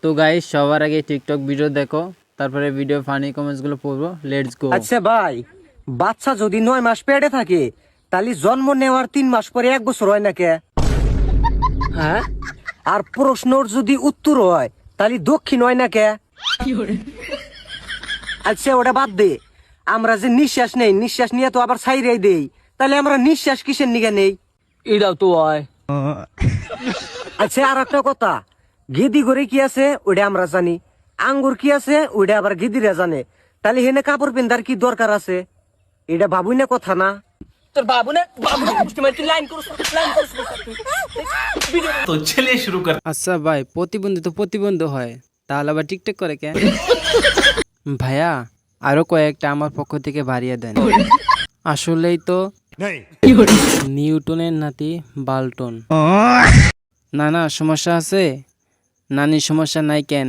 তো গাইস সবার আগে টিকটক ভিডিও দেখো, তারপরে ভিডিও ফানি কমেন্টস গুলো পড়বো। Let's go. আচ্ছা ভাই, বাচ্চা যদি 9 মাস পেটে থাকে তাহলে জন্ম নেওয়ার 3 মাস পরে 1 বছর হয় না কে? হ্যাঁ, আর প্রশ্নর যদি উত্তর হয় তাহলে দক্ষিণ হয় না কে? আচ্ছা ওটা বাদ দে, আমরা যে নিঃশ্বাস নেই, নিঃশ্বাস নিয়ে তো আবার ছাইরাই দেই, তাহলে আমরা নিঃশ্বাস কিসের নিগে নেই? এটাও তো হয়। আচ্ছা আর একটা কথা, গেদি ঘরে কি আছে ওটা আমরা জানি, আঙ্গুর কি আছে ওটা আবার গেদিরা জানে, তাহলে হেনে কাপড় পিন্ধার কি দরকার আছে? এটা ভাবুই না কথা না? তোর বাবু না বুঝতে পারছি লাইন করছ। तो चलिए शुरू कर। আচ্ছা ভাই, প্রতিবন্ধী তো প্রতিবন্ধী হয়, তাহলে আবার টিকটক করে কেন? ভাইয়া আরো কয়েকটা আমার পক্ষ থেকে বাড়িয়ে দেন। আসলেই তো নিউটনের নাতি বাল্টন। না না সমস্যা আছে, নানির সমস্যা নাই কেন?